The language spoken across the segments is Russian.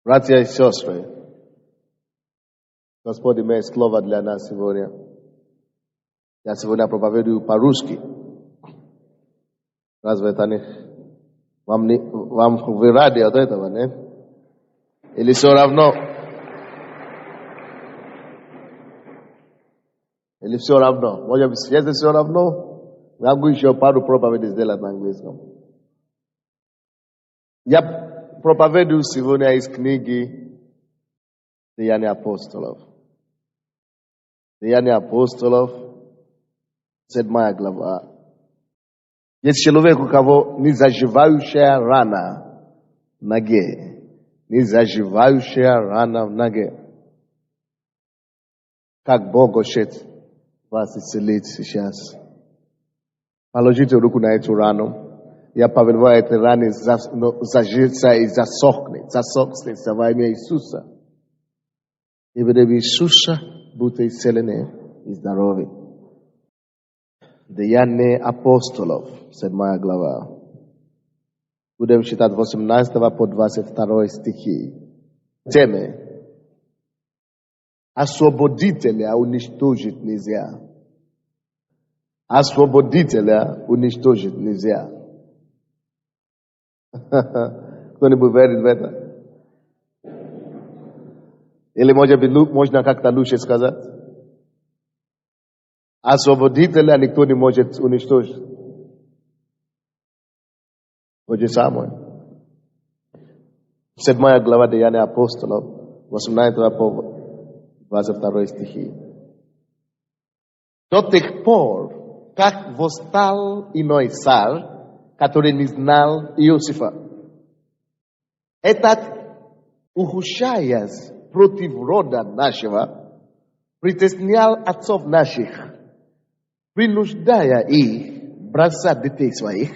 Братья и сестры, Господь имеет слово для нас сегодня. Я сегодня проповедую по-русски. Разве это не... Вам вы рады от этого, нет? Или все равно? Или все равно? Может быть, если все равно, я могу еще пару проповедей сделать на английском. Я проповедую сегодня из книги Деяния апостолов. Деяния апостолов, 7 глава. Есть человек, у кого незаживающая рана в ноге. Незаживающая рана в ноге. Как Бог хочет вас исцелить сейчас. Положите руку на эту рану. Я повелеваю этой ране зажиться и засохнет во имя Иисуса. И в имя Иисуса будьте исцелены и здоровы. Деяния апостолов, 7 глава. Будем читать 18 по 22 стихи. Тема. Освободителя уничтожить нельзя. Освободителя уничтожить нельзя. Кто-нибудь верит в это? Или может быть, можно как-то лучше сказать? Освободителя никто не может уничтожить. То же самое. 7 глава Деяния апостолов, 18 по 22 стихи. До тех пор, как восстал иной царь, который не знал Иосифа. Этот, ухудшаясь против рода нашего, притеснял отцов наших, принуждая их бросать детей своих,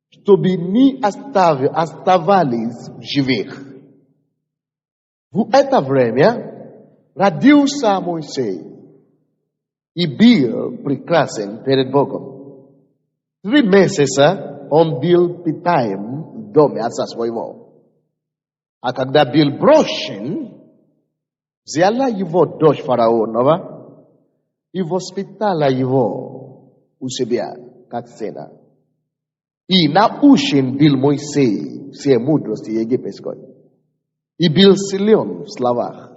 чтобы не оставались в живых. В это время родился Моисей и был прекрасен перед Богом. 3 месяца он был питаем в доме отца своего. А когда был брошен, взяла его дочь фараонова и воспитала его у себя, как сына. И научен был Моисей всей мудрости египетской. И был силен в словах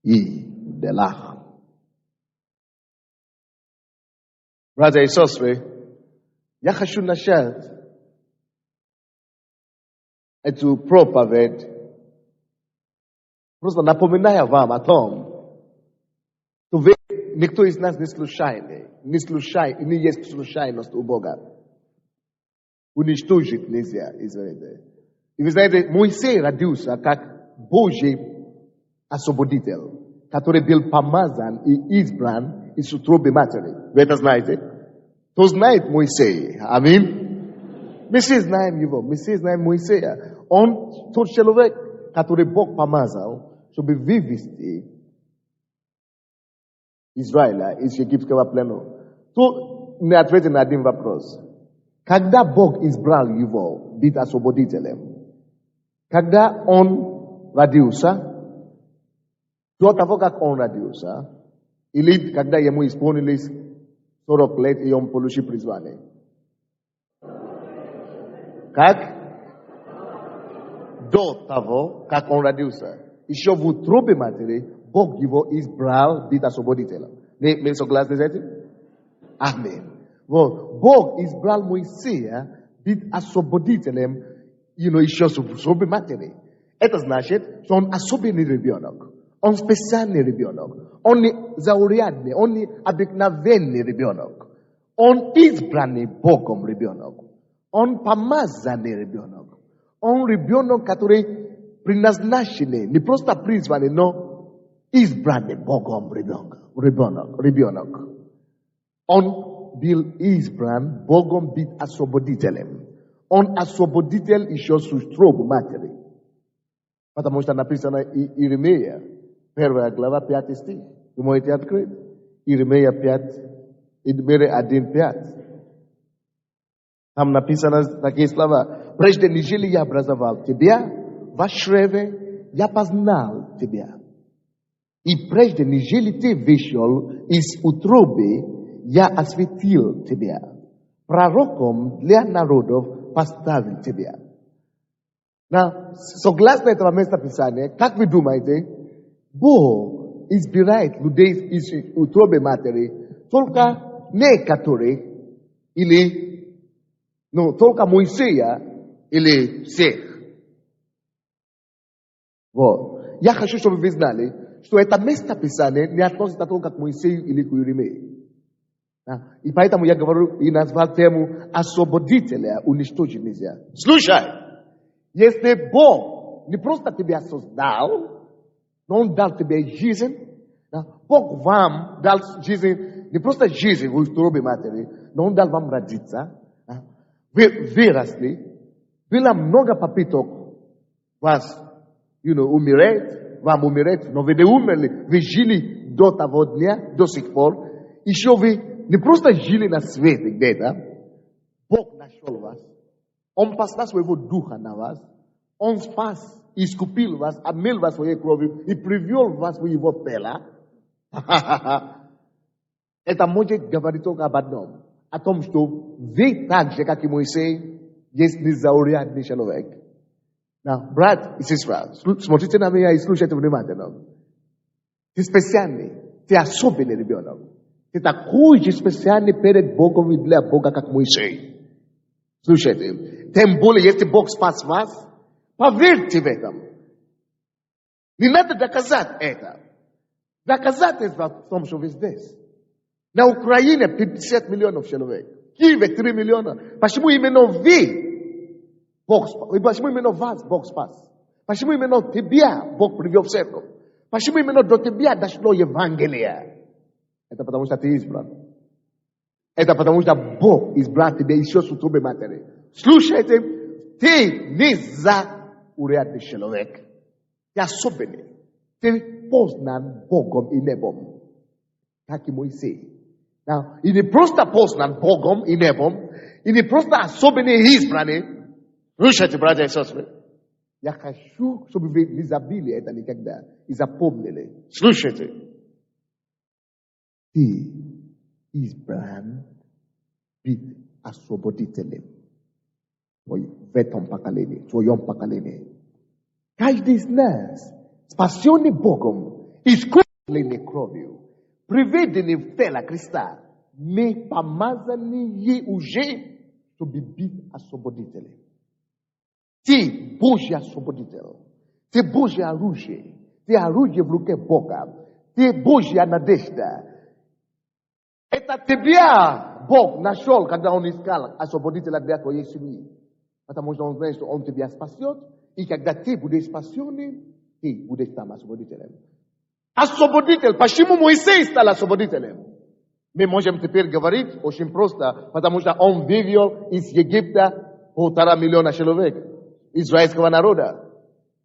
и делах. Братья и сестры, я хочу начать эту проповедь, просто напоминая вам о том, что никто из нас не случайный, не есть случайность у Бога. Уничтожить нельзя, извините. И вы знаете, Моисей родился как Божий освободитель, который был помазан и избран из утробы матери. Вы это знаете? Кто знает Моисея? Аминь. Мы все знаем его, мы все знаем Моисея. Он тот человек, который Бог помазал, чтобы вывести Израиля из египетского плена. Тут не ответит на один вопрос. Когда Бог избрал его быть освободителем, когда он родился, до того, как он родился, или когда ему исполнились 40 лет, и он получил призвание. Как? До того, как он родился. Еще в утробе матери, Бог его избрал быть освободителем. Мы согласны с этим? Аминь. Вот. Бог избрал Моисея быть освободителем, еще в утробе матери. Это значит, что он особенный ребенок. Он специальный ребенок. Он не заурядный, он не обыкновенный ребенок. Он избранный Богом ребенок. Он помазанный ребенок. Он ребенок, который предназначенный, не просто призванный, но избранный Богом ребенок. Он был избран Богом быть освободителем. Он освободитель еще с утробы матери. Потому что написано Иеремия, 1 глава, 5 стих. Вы можете открыть. Иеремия 1:5. Там написано такие слова. Прежде нежели я образовал тебя в чреве, я познал тебя. И прежде нежели ты вышел из утробы, я осветил тебя. Пророком для народов поставил тебя. Согласно этого места Писания, как вы думаете, Бог избирает людей из утробы матери только некоторых, или только Моисея, или всех. Вот. Я хочу, чтобы вы знали, что это место Писания не относится только к Моисею или к Иеремии. И поэтому я говорю и назвал тему освободителя уничтожить нельзя. Слушай, если Бог не просто тебя создал, но Он дал тебе жизнь, Бог вам дал жизнь, не просто жизнь в утробе матери, но Он дал вам родиться, вы выросли, было много попыток вас умереть, вам умереть, но вы не умерли, вы жили до того дня, до сих пор, еще вы не просто жили на свете где-то, Бог нашел вас, Он послал своего духа на вас, Он спас, искупил вас, омыл вас своей кровью и привел вас в Его тело. Это может говорить только об одном, о том, что вы так же, как и Моисей, есть незаурядный человек. Брат и сестра, смотрите на меня и слушайте внимательно. Ты специальный, ты особенный ребенок. Ты такой же специальный перед Богом и для Бога, как Моисей. Слушайте, тем более, если Бог спас вас, поверьте в этом. Не надо доказать это. Доказательство в том, что вы здесь. На Украине 50 миллионов человек. В Киеве 3 миллиона. Почему именно вы Бог спас? Почему именно вас Бог спас? Почему именно тебя Бог привел в церковь? Почему именно до тебя дошло Евангелие? Это потому что ты избран. Это потому что Бог избрал тебя еще с утробы матери. Слушайте, ты не заурядный человек. Ты особенный. Ты познан Богом и небом. Как и Моисей. И не просто познан Богом и небом, и не просто особенный и избранный. Слушайте, братья и сестры. Я хочу, чтобы вы не забыли это никогда. И запомнили. Слушайте. Ты избран быть освободителем в этом поколении, в твоем поколении. Каждый из нас, спасенный Богом, искупленный кровью, приведенный в тело Христа, мы помазаны уже, чтобы быть освободителем. Ты Божий освободитель. Ты Божье оружие. Ты оружие в руке Бога. Ты Божья надежда. Это тебя Бог нашел, когда Он искал освободителя для твоей семьи. Потому что Он знает, что Он тебя спасет. И когда ты будешь спасенным, ты будешь там освободителем. Освободитель. Почему Моисей стал освободителем? Мы можем теперь говорить очень просто, потому что Он вывел из Египта 1,5 миллиона человек израильского народа.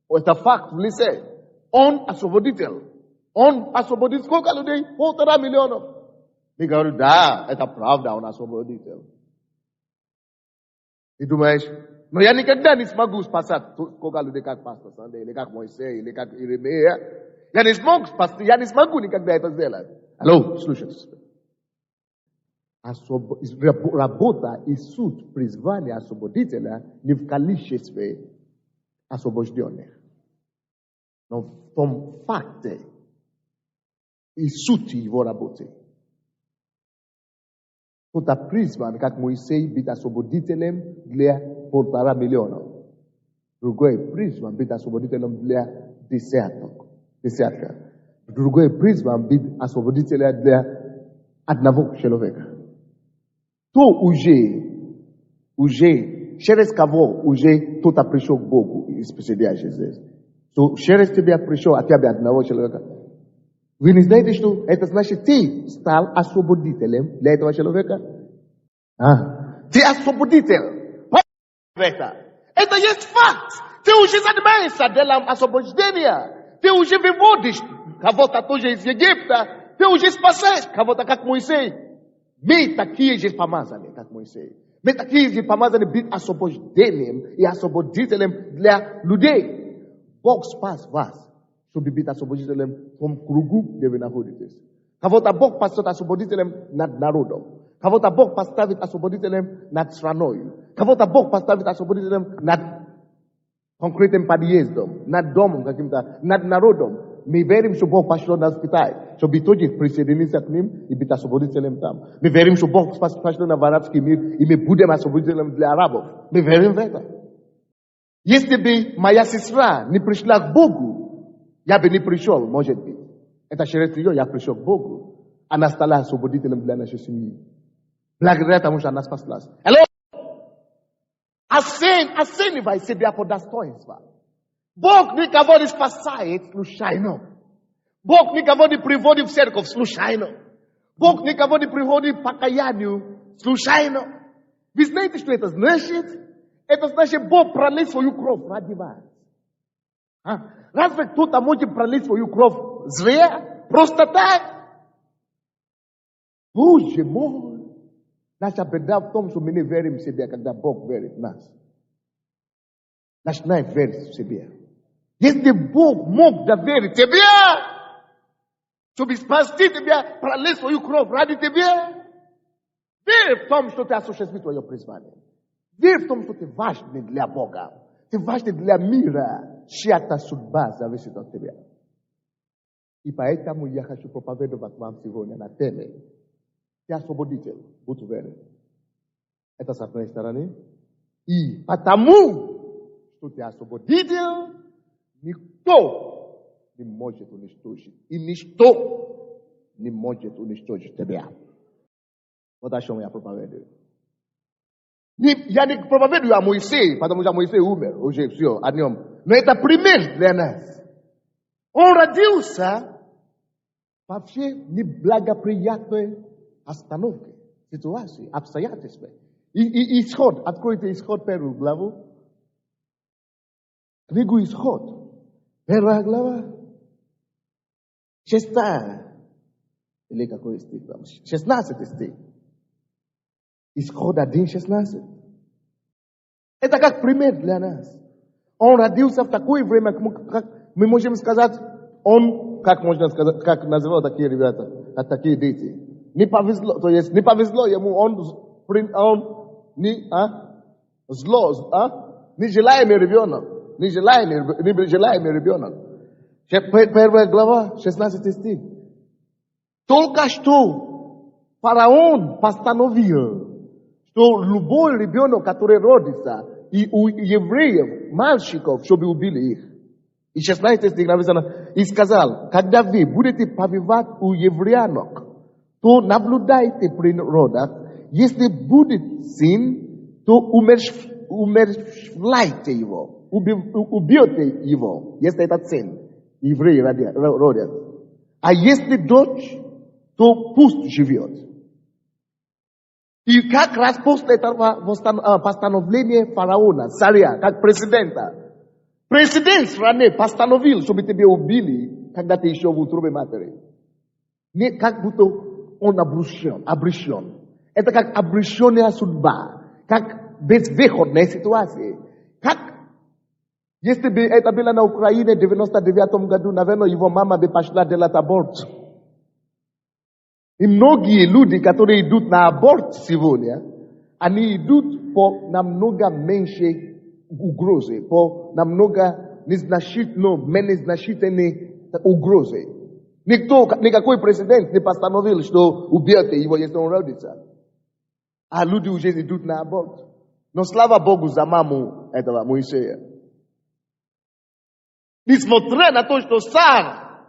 Это факт в лице. Он освободитель. Он освободит сколько людей? 1,5 миллиона. Мы говорим, да, это правда, Он освободитель. Ты думаешь, но я никогда не смогу спасать сколько людей, как пастор Сандей, или как Моисей, или как Иеремия. Я не смогу никогда это сделать. Алло, слушайте. Работа и суть призвания освободителя не в количестве освобожденных, но в том факте и сути его работы. Кто-то призван, как Моисей, быть освободителем для 1,5 миллиона. Другой призван быть освободителем для десятка. Другой призван быть освободителем для одного человека. То уже, через кого уже кто-то пришел к Богу и сидящий здесь. То через тебя пришел от тебя одного человека. Вы не знаете, что это значит, ты стал освободителем для этого человека? Ты освободитель. Это есть факт. Ты уже занимаешься делом освобождения. Ты уже выводишь кого-то тоже из Египта. Ты уже спасаешь кого-то, как Моисей. Мы такие же помазаны, как Моисей. Мы такие же помазаны быть освобождением и освободителем для людей. box pas vas. So bibita soboditelem from krugu de venahodites. Kavota bok pastor asoboditelem nad narodom. Kavota bok pastavit asoboditelem nad stranoi. Kavota bok pastavit asoboditelem nad konkretem padiezdom, nad domom kakimta, nad narodom. Mi verim so bok pastor na spitai. So bitoji precedenisat nim ibita soboditelem tam. Mi verim so bok pastor na varatski mir I me budem asoboditelem dla arabov. Mi verim veta. Yesterday maya sisra ni prishlag bogu. Ya beni prishol mojet bi. Eta sheretrio ya prishol bogu. Anastala soboditelem dla na shesimi. Blagreta musha nas paslas. Hello. Assim vai ser bem por das toins, va. Bog ni kavod is pasait no shaino. Bog ni kavod i privodi v cerkov no shaino. Bog ni kavod i privodi pakayaniu no shaino. Vi знаете, что это значит? Это значит, Бог пролил свою кровь ради вас. Разве кто-то может пролить свою кровь зря? Просто так? Боже мой! Наша беда в том, что мы не верим в себя, когда Бог верит в нас. Начинаем верить в себя. Если Бог мог доверить тебе, чтобы спасти тебя, пролить свою кровь ради тебя, верь в том, что ты осуществишь твое призвание. Верь в том, что ты важный для Бога. Ты важный для мира. Чья-то судьба зависит от тебя. И поэтому я хочу проповедовать вам сегодня на теме. Ты освободитель, будь уверен. Это с одной стороны. И потому, что ты освободитель, никто не может уничтожить. И ничто не может уничтожить тебя. Вот о чем я проповедую. Я не проповедую о Моисее, потому что Моисей умер, уже все, о нем. Но это пример для нас. Он родился вообще в неблагоприятной остановке, ситуации, обстоятельства. И исход, откройте исход первую главу. Книгу исход. Первая глава. 6. Или какой стих там? 16 стих. Исход 1:16. Это как пример для нас. Он родился в такое время, как мы можем сказать, он, как можно сказать, как называют такие ребята, такие дети. Не повезло, то есть не повезло ему, он не желаемый ребенок. Нежелаемый ребенок. Первая глава, 16 стих. Только что фараон постановил, что любой ребенок, который родится, и у евреев, мальчиков, чтобы убили их. И 16 стих написано, и сказал, когда вы будете побивать у евреянок, то наблюдайте при родах, если будет сын, то умерщвляйте его, убьете его, если это сын, евреи родят. А если дочь, то пусть живет. И как раз после этого постановления фараона, царя, как президента, президент страны постановил, чтобы тебя убили, когда ты еще в утробе матери. Не как будто он обречен. Это как обреченная судьба, как безвыходная ситуация. Как, если бы это было на Украине в 99 году, наверное, его мама бы пошла делать аборт. И многие люди, которые идут на аборт сегодня, они идут по намного меньше угрозы, по намного менее значительной угрозы. Никакой президент не постановил, что убьете его, если он родится. А люди уже идут на аборт. Но слава Богу за маму этого Моисея. Несмотря на то, что сам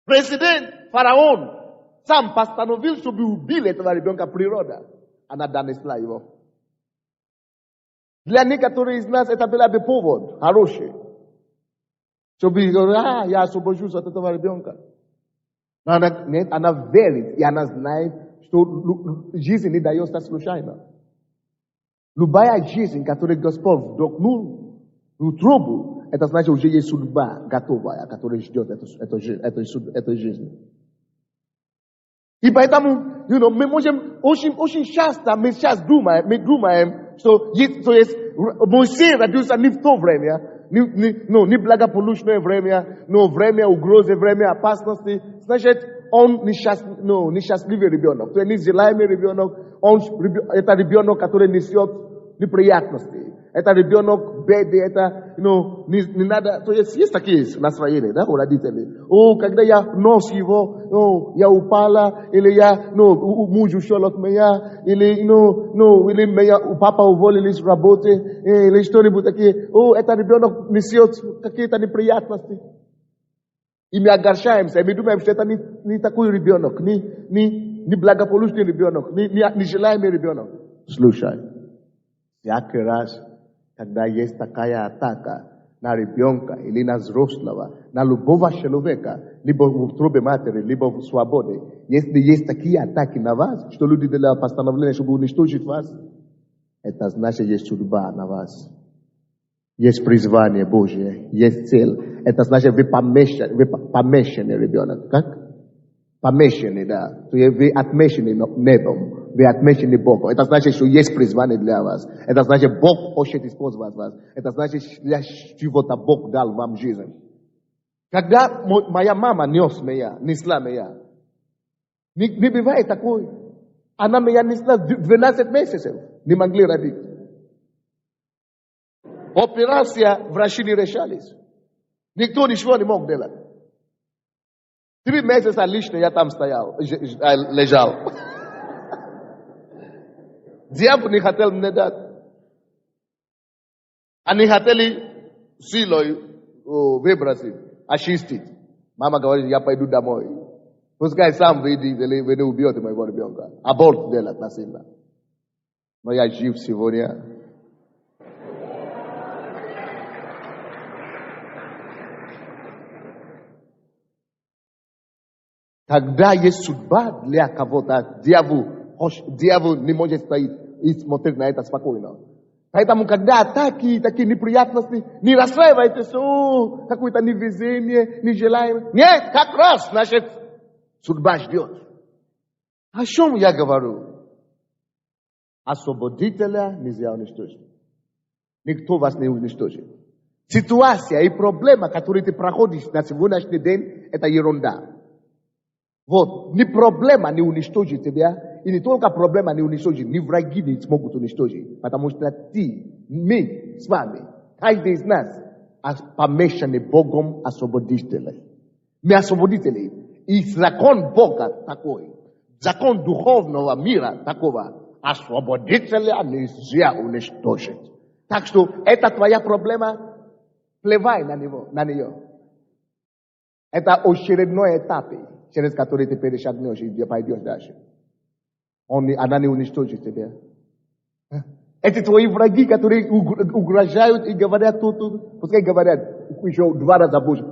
президент, фараон, сам постановил, чтобы убили этого ребенка природа. Она донесла его. Для некоторых из нас это был бы повод хороший. Чтобы говорить, я освобожусь от этого ребенка. Но она верит, и она знает, что жизнь не дается случайно. Любая жизнь, которую Господь вдохнул в утробу, это значит, уже есть судьба готовая, которая ждет эту жизнь. И поэтому, мы можем очень часто, мы сейчас думаем, Что есть Моисей родился не в то время, не благополучное время, но время угрозы, время опасности. Значит, он несчастливый ребенок. То есть нежелаемый ребенок, это ребенок, который несет неприятности. Это ребенок беды, это, не надо. То есть такие настроения, да, у родителей. Когда я нос его, я упала, или муж ушел от меня, или меня, папа уволили с работы, или что-нибудь такие. Это ребенок несет какие-то неприятности. И мы огорчаемся, и мы думаем, что это не такой ребенок, не благополучный ребенок, не желаемый ребенок. Слушай, всякий раз, когда есть такая атака на ребенка или на взрослого, на любого человека, либо в утробе матери, либо в свободе, если есть такие атаки на вас, что люди делают постановление, чтобы уничтожить вас, это значит, есть судьба на вас. Есть призвание Божье, есть цель. Это значит, вы помещенный ребенок. Как? Помещенный, да. То есть вы отмечены небом, вы отмечены Богом. Это значит, что есть призвание для вас. Это значит, Бог хочет использовать вас. Это значит, для чего-то Бог дал вам жизнь. Когда моя мама несла меня, не бывает такой. Она меня несла 12 месяцев, не могли родить. Операция врачи не решались. Никто ничего не мог делать. 3 месяца лично я там стоял, лежал. Дьявол не хотел мне дать. Они хотели силой выбросить, очистить. Мама говорит, я пойду домой. Пускай сам выйдет или вы не убьете моего ребенка. Аборт делать насильно. Но я жив сегодня. Когда есть судьба для кого-то, дьявол не может стоять и смотреть на это спокойно. Поэтому, когда атаки, такие неприятности, не расстраивайтесь, какое-то невезение, нежелаемое. Нет, как раз, значит, судьба ждет. О чем я говорю? Освободителя нельзя уничтожить. Никто вас не уничтожит. Ситуация и проблема, которую ты проходишь на сегодняшний день, это ерунда. Вот, ни проблема не уничтожит тебя, и не только проблема не уничтожит, ни враги не смогут уничтожить. Потому что мы с вами, каждый из нас, помещены Богом освободителей. Мы освободители. И закон Бога такой, закон духовного мира такого, освободителя нельзя уничтожить. Так что это твоя проблема, плевай на нее. Это очередной этап, через который ты перешагнешь и пойдешь дальше. Она не уничтожит тебя. Эти твои враги, которые угрожают и говорят тут, пускай говорят еще 2 раза больше.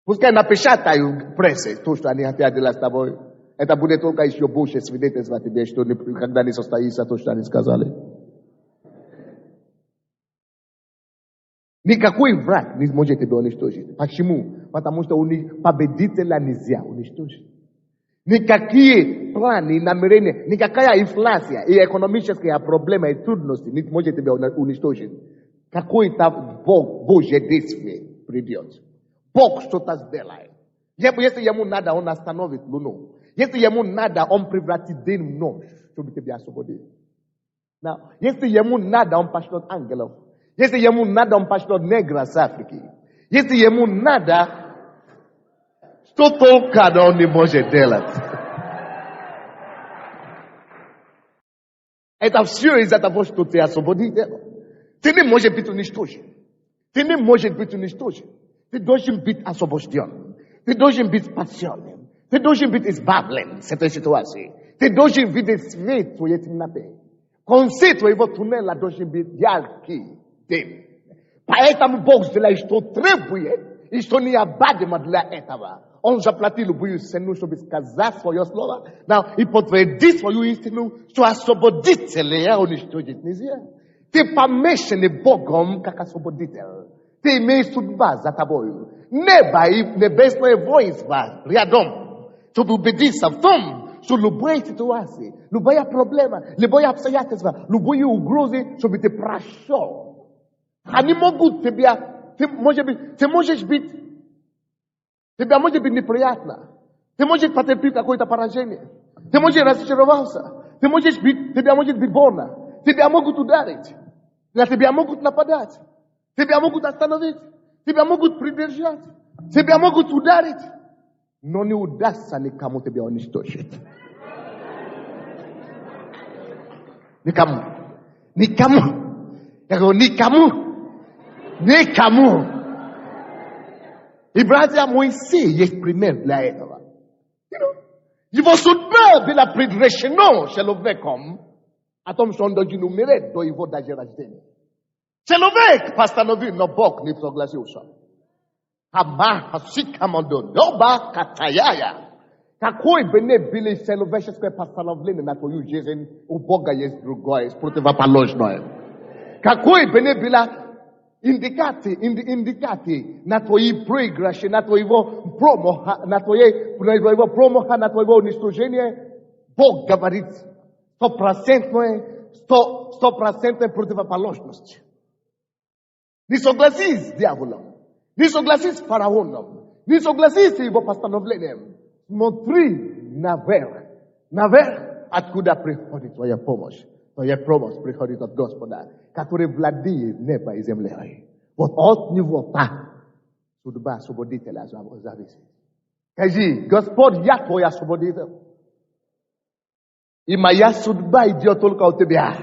Пускай напечатают в прессе то, что они хотят делать с тобой. Это будет только еще больше свидетельство тебе, что никогда не состоится то, что они сказали. Никакой враг не может тебя уничтожить. Почему? Потому что победителя нельзя уничтожить. Никакие планы, намерения, никакая инфляция и экономические проблемы и трудности не может тебя уничтожить. Какой-то Божье действие придет. Бог что-то сделает. Если ему надо, он остановит луну. Если ему надо, он превратит день в ночь, чтобы тебя освободить. Если ему надо, он пошлет ангелов. Если ему надо, он пошлет негра с Африки. Если ему надо, что только он не может делать. Это все из-за того, что ты освободитель. Ты не можешь быть уничтожен. Ты не можешь быть уничтожен. Ты должен быть освобожден. Ты должен быть спасенным. Ты должен быть избавлен с этой ситуации. Ты должен видеть свет твоей темноты. Конец твоего туннеля должен быть яркий день. Поэтому Бог сделает, что требует, и что необходимо для этого. Он заплатил любую цену, чтобы сказать свое слово, и подтвердить свою истину, что освободителя уничтожить нельзя. Ты помещенный Богом, как освободитель. Ты имеешь судьба за тобой. Небо и небесное воинство рядом, чтобы убедиться в том, So le boy situation, le boy a problema, le boy a obstacle, le boy ugroze, so bite pressure. Ani mogut tebia, te możesz być, tebia może być nieprzyjatna. Te możesz poterpieć какое-то поражение. Ты можешь разочароваться. Ты можешь быть, тебя может быть больно. Тебя могут ударить. На тебя могут нападать. Тебя могут остановить. Тебя могут придержать. Тебя могут ударить. Но не удастся никому тебя уничтожить. Никому. Никому. Я говорю, никому. Никому. И братья Моисей есть пример для этого. Его судьба была предрешена человеком о том, что он должен умереть до его даже рождения. Человек постановил, но Бог не согласился. Какой бы ни было человеческое постановление на твою жизнь, у Бога есть другое, противоположное. Какой бы ни было индикации на твои проигрыши, на твоего промаха, на твоего уничтожения, Бог говорит 100% противоположность. Не согласись с дьяволом, не согласись с фараоном, не согласись с его постановлением. Смотри наверх, откуда приходит твоя помощь. Твоя помощь приходит от Господа, который владеет небо и землей. Вот от него та судьба освободителя зависит. Скажи, Господь, я твой освободитель. И моя судьба идет только от тебя.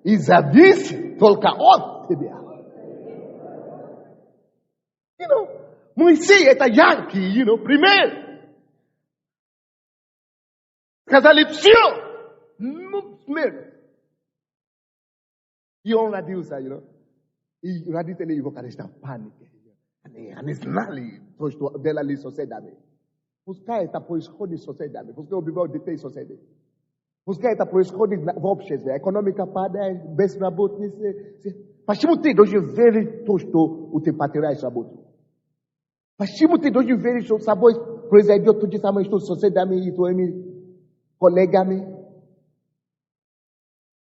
И зависит только от тебя. Моисей это яркий, пример. Сказали все. Смерть. И он родился, И родители его, конечно, в панике. Они знали то, что делали соседями. Пускай это происходит с соседями. Пускай убивают детей соседей. Пускай это происходит в обществе. Экономика падает, безработица. Почему ты должен верить в то, что ты потеряешь работу? Почему ты должен верить, что с собой произойдет то же самое, что с соседями и твоими коллегами?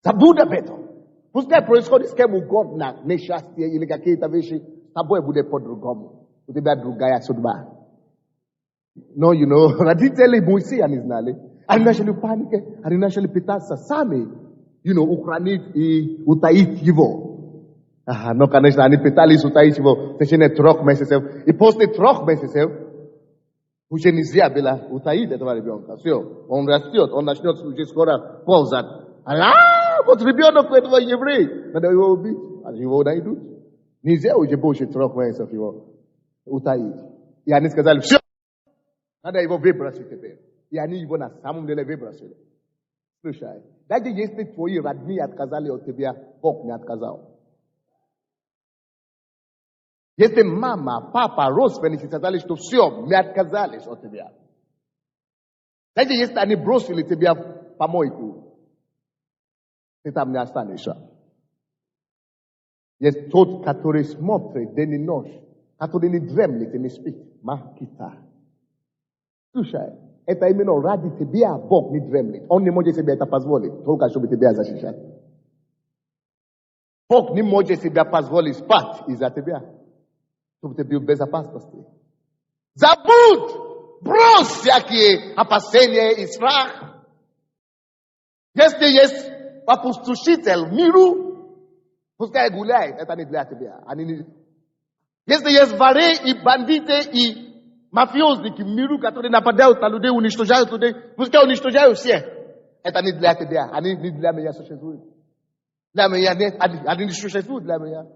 Забудь об этом. Пускай происходит с кем угодно, несчастье или какие-то вещи, с тобой будет по-другому. У тебя другая судьба. Но, родители Моисея не знали. Они начали в панике, они начали пытаться сами, охранить и утаить его. Но, конечно, они пытались утаить его в течение 3 месяцев. И после 3 месяцев уже нельзя было утаить этого ребенка. Все, он растет, он начнет уже скоро ползать. Вот ребенок этого еврея, надо его убить, а его найдут. Нельзя уже больше 3 месяцев его утаить. И они сказали, все, надо его выбросить теперь. И они его на самом деле выбросили. Слушай, даже если твои родные отказали от тебя, Бог не отказал. Если мама, папа, родственники сказали, что все, мы отказались от тебя. Даже если они бросили тебя в помойку, ты там не останешься. Есть тот, который смотрит день и ночь, который не дремлет и не спит. Макита. Слушай, это именно ради тебя Бог не дремлет. Он не может себе это позволить, только чтобы тебя защищать. Бог не может себе позволить спать из-за тебя, чтобы ты был в безопасности. Забудь! Брось всякие опасения и страх. Если есть опустошитель миру, пускай гуляет, это не для тебя. Если есть воры и бандиты и мафиозники в миру, которые нападают на людей, уничтожают людей, пускай уничтожают всех. Это не для тебя, они не для меня существуют. Для меня нет, они не существуют для меня.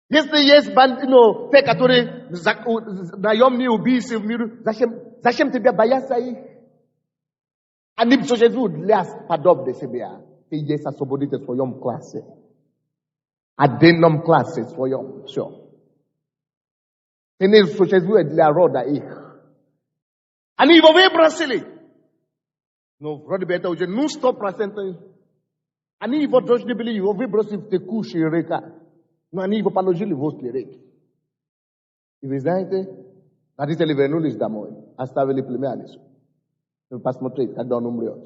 Если есть те, которые наемные убийцы в миру, зачем тебе бояться их? Они существуют для подобных себя. Ты есть освободитель в своем классе. Отдельном классе своем. Все. Ты не существует для рода их. Они его выбросили. Но вроде бы это уже 100%. Они его должны были его выбросить в текущую реку. Но они его положили возле реки. И вы знаете, Родители вернулись домой, оставили племянницу. Посмотреть, когда он умрет.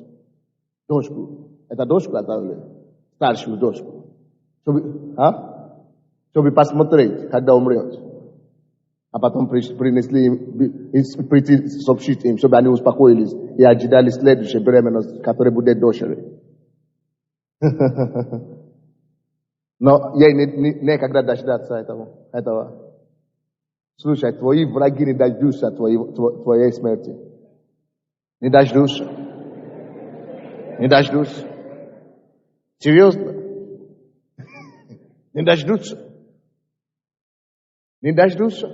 Дочку. Это дочку оставили? Старшую дочку. Чтобы посмотреть, когда умрет. А потом принесли им, прийти сообщить им, чтобы они успокоились и ожидали следующей беременность, которая будет дочерью. Но ей некогда дождаться этого. Слушай, твои враги не дождутся твоей смерти. Не дождутся. Не дождутся. Серьезно? Не дождутся. Не дождутся.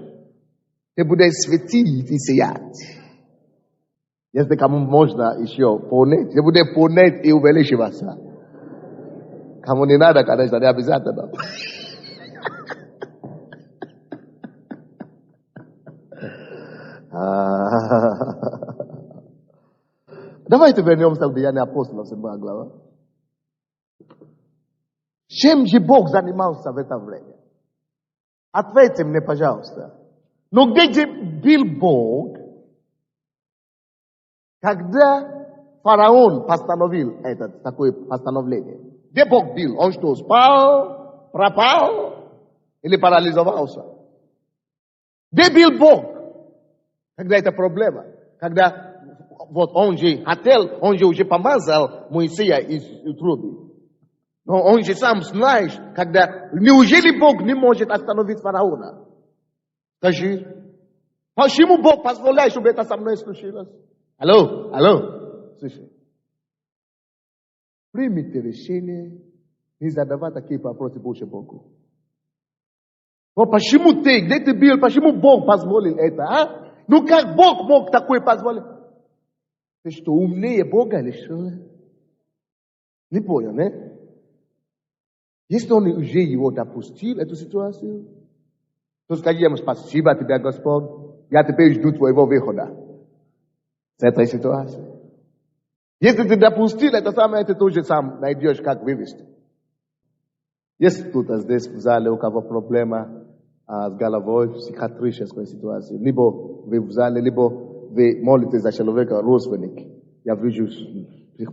Ты будешь светить и сиять. Если кому можно еще понять, ты будешь понять и увеличиваться. Кому не надо, конечно, не обязательно. Давайте вернемся в Деяния апостолов, 7 глава. Чем же Бог занимался в это время? Ответьте мне, пожалуйста. Но где же был Бог, когда фараон постановил это такое постановление? Где Бог был? Он что, спал, пропал или парализовался? Где был Бог, когда это проблема? Когда вот он же хотел, он же уже помазал Моисея из утробы. Но он же сам знаешь, когда неужели Бог не может остановить фараона? Скажи, почему Бог позволяет, чтобы это со мной случилось? Алло, слушай. Примите решение не задавать такие вопросы больше Богу. Но почему ты, где ты был, почему Бог позволил это, а? Ну как Бог мог такое позволить? Ты что, умнее Бога или что? Не понял, не? Если он уже его допустил, эту ситуацию, то скажи ему спасибо тебе, Господь, я теперь жду твоего выхода с этой ситуации. Если ты допустил это самое, ты тоже сам найдешь, как вывести. Есть кто-то здесь в зале, у кого проблема с головой в психиатрической ситуации. Либо вы в зале, либо вы молитесь за человека, родственник. Я вижу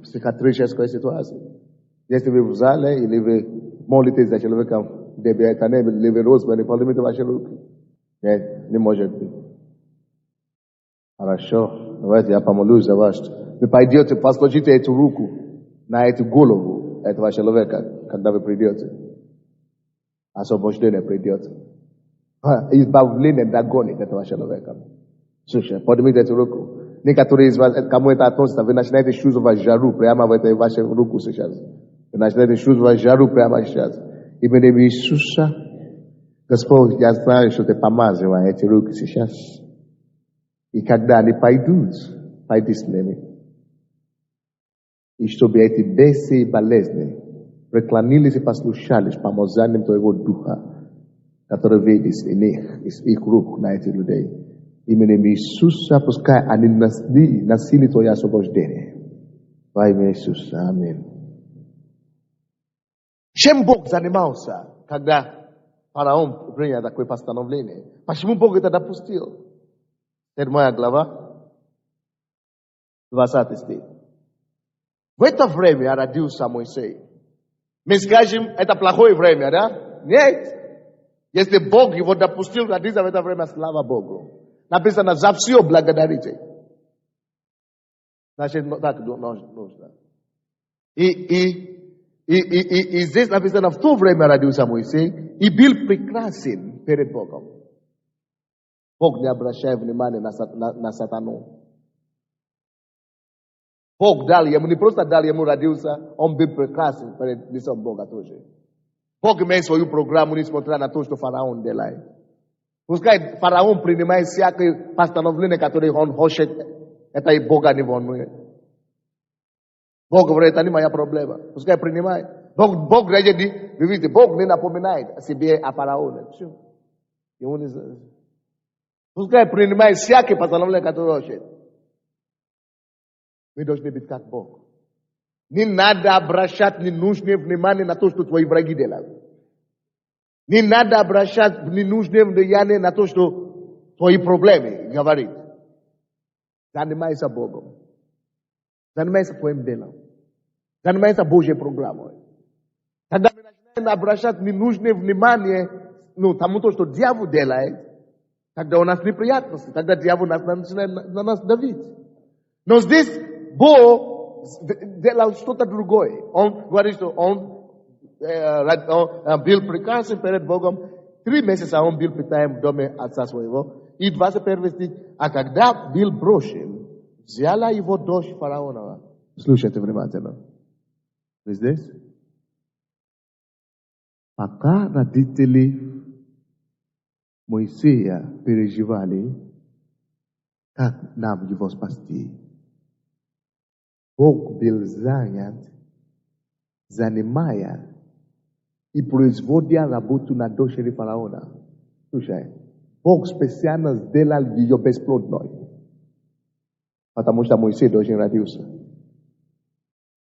психиатрической ситуации. Если вы в зале, или вы молитесь за человека, или вы родственник, поднимите ваши руки. Нет, не может быть. Хорошо, давайте я помолюсь за вас. Вы пойдете, посложите эту руку на эту голову этого человека, когда вы придете. Освобождение придет. Избавление догонит этого человека. Слушай, поднимите эту руку. Некоторые из вас, кому это относится, вы начинаете чувствовать жару прямо в этой вашей руку сейчас. Вы начинаете чувствовать жару прямо сейчас. Именем Иисуса, Господь, я знаю, что ты помазываешь эти руки сейчас. И когда они пойдут, пойди с ними. И чтобы эти бесы и болезни преклонились и послушались помазанием твоего духа, который видит из их рук на этих людей. Именем Иисуса, пускай они насили твое освобождение. Во имя Иисуса. Аминь. Чем Бог занимался, когда фараон принял такое постановление? Почему Бог это допустил? 7 глава, 20 стих. В это время родился Моисей. Мы скажем, это плохое время, да? Нет. Если Бог его допустил родиться в это время, слава Богу. Написано, за все благодарите. Значит, так нужно. И здесь написано, в то время родился Моисей и был прекрасен перед Богом. Бог не обращает внимания на сатану. Бог дал ему, не просто дал ему родился, он был прекрасен перед лицом Бога тоже. Бог имеет свою программу, несмотря на то, что фараон делает. Пускай фараон принимает всякое постановление, которое он хочет, это и Бога не волнует. Бог говорит, это не моя проблема. Пускай принимает. Бог говорит, вы видите, Бог не напоминает о себе, о фараоне. Все. Пускай принимает всякое постановление, которое он хочет. Мы должны быть как Бог. Не надо обращать ненужное внимание на то, что твои враги делают. Не надо обращать ненужное внимание на то, что твои проблемы, говорит. Занимайся Богом. Занимайся твоим делом. Занимайся Божьей программой. Тогда мы начинаем обращать ненужное внимание, тому, что дьявол делает, тогда у нас неприятности, тогда дьявол начинает на нас давить. Но здесь Бог делал что-то другое. Он говорит, что он был прекрасен перед Богом. 3 месяца он был питаем в доме отца своего. И 21 стих. А когда был брошен, взяла его дочь фараонова. Слушайте внимательно. Вы здесь? Пока родители Моисея переживали, как нам его спасти, Бог был занят, занимая и производя работу над дочерью фараона. Слушай, Бог специально сделал ее бесплодной, потому что Моисей очень родился.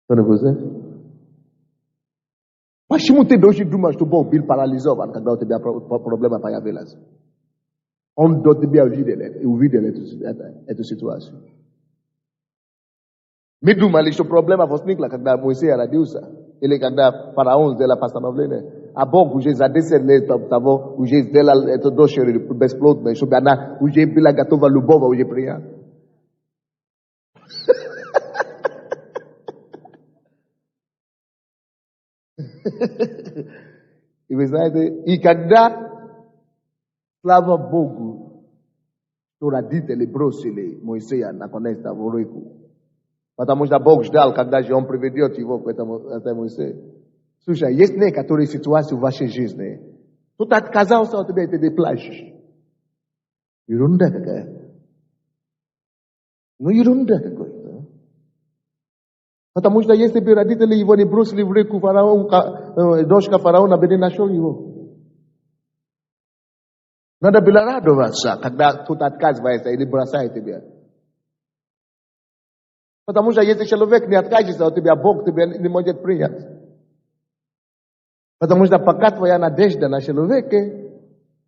Что-нибудь? Почему ты должен думать, что Бог был парализован, когда у тебя проблема появилась? Он до тебя увидел эту ситуацию. Мы думали, что проблема возникла, когда Моисей родился, или когда фараон сделал постановление. А Бог уже за 10 лет того, уже сделал эту дочерью бесплодной, чтобы она уже была готова любого уже принять. И вы знаете, и когда, слава Богу, что родители бросили Моисея наконец-то в реку. Потому что Бог ждал, когда же он приведет его к этому Моисею. Слушай, есть некоторые ситуации в вашей жизни. Кто-то отказался от тебя, и ты плачешь. Ерунда какая. Ерунда какая-то. Потому что если бы родители его не бросили в реку, дочка фараона бы не нашел его. Надо было радоваться, когда кто-то отказывается или бросает тебя. Потому что если человек не откажется от тебя, Бог тебя не может принять. Потому что пока твоя надежда на человеке,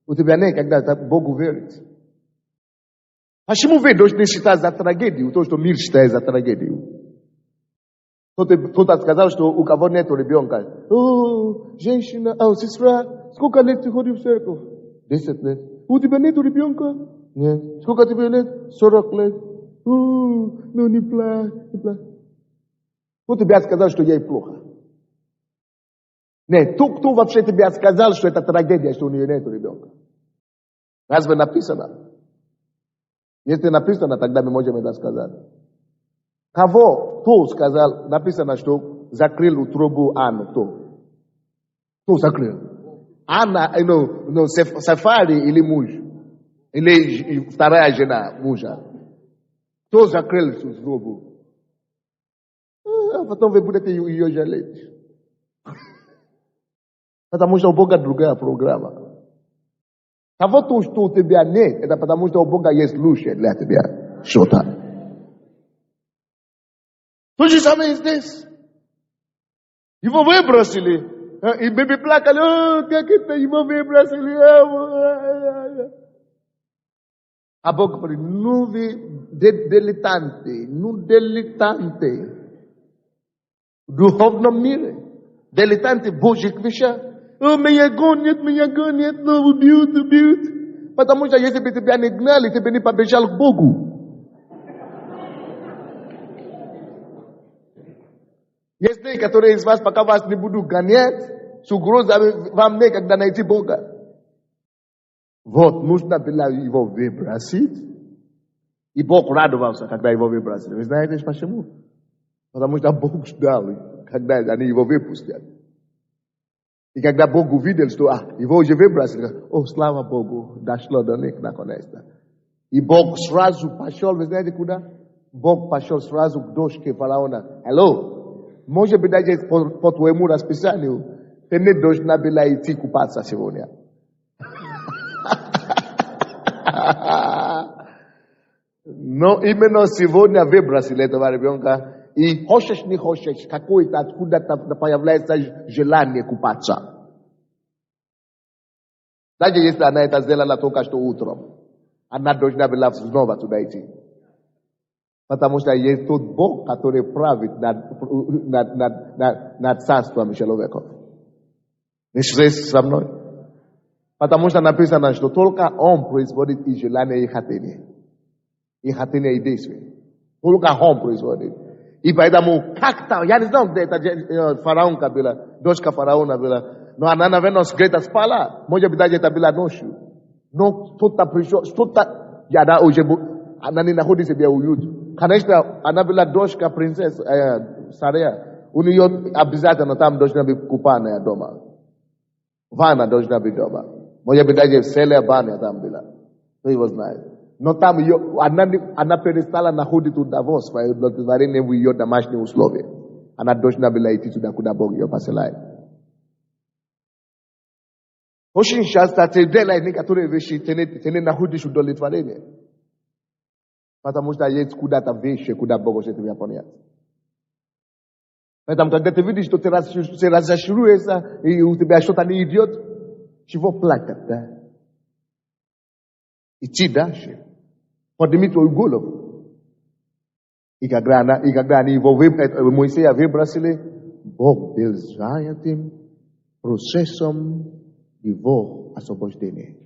у тебя нет, когда Богу верит. Почему вы должны считать за трагедию то, что мир считает за трагедию? Кто-то сказал, что у кого нет ребенка. Женщина, сестра, сколько лет ты ходишь в церковь? 10 лет. У тебя нет ребенка? Нет. Сколько тебе лет? 40 лет. Не плачь, не плачь. Кто тебе сказал, что ей плохо? Нет, кто вообще тебе сказал, что это трагедия, что у нее нет ребенка? Разве написано? Если написано, тогда мы можем это сказать. Кто сказал, написано, что закрыл утробу Анну? Кто закрыл? Анна, Сафари или муж? Или вторая жена мужа? Кто закрыл утробу? А потом вы будете ее жалеть. Потому что у Бога другая программа. Того, что у тебя нет, это потому что у Бога есть лучшее для тебя. Что-то. То же самое здесь. Его выбросили. И беби плакали. Как это его выбросили? А Бог говорит, вы дилетанты, в духовном мире. Дилетанты в Божьих вещах. Меня гонят, убьют. Потому что если бы тебя не гнали, ты бы не побежал к Богу. Есть некоторые из вас, пока вас не будут гонять, с угрозой вам некогда найти Бога. Вот, нужно было его выбросить. И Бог радовался, когда его выбросили. Вы знаете почему? Потому что Бог ждал, когда они его выпустят. И когда Бог увидел, что его уже выбросили, слава Богу, дошло до них наконец-то. И Бог сразу пошел, вы знаете куда? Бог пошел сразу к дочке фараона. Алло, может быть, даже по твоему расписанию, ты не должна была идти купаться сегодня. Но именно сегодня выбросили этого ребенка. И хочешь, не хочешь, какое-то откуда-то появляется желание купаться. Даже если она это сделала только что утром. Она должна была снова туда идти. Потому что есть тот Бог, который правит над царством человеков. Не связь со мной? Потому что написано, что только Он производит и желание, и хотение. И хотение, и действие. Только Он производит. И поэтому как-то, я не знаю, где это фараонка была, дочка фараона была, но она, наверное, скрыта спала. Может быть, даже это была ночью. Но что-то пришло, что-то, я уже, она не находит себе уют. Конечно, она была дочка принцессы, царя. У нее обязательно там должна быть купальня дома. Ванна должна быть дома. Может быть, даже целая баня там была. Кто его знает. Но там она перестала находить удовольствие в ее домашние условия. Она должна была идти туда, куда Бог ее посылает. Очень часто ты делаешь некоторые вещи, ты не находишь удовлетворение. Потому что есть куда-то вещи, куда Бог хочет тебя понять. Поэтому, когда ты видишь, что ты разочаруешься, и у тебя что-то не идет, чего плакать, да? Идти дальше. Подними твою голову. И когда они его Моисея выбросили, Бог был занятым процессом его освобождения.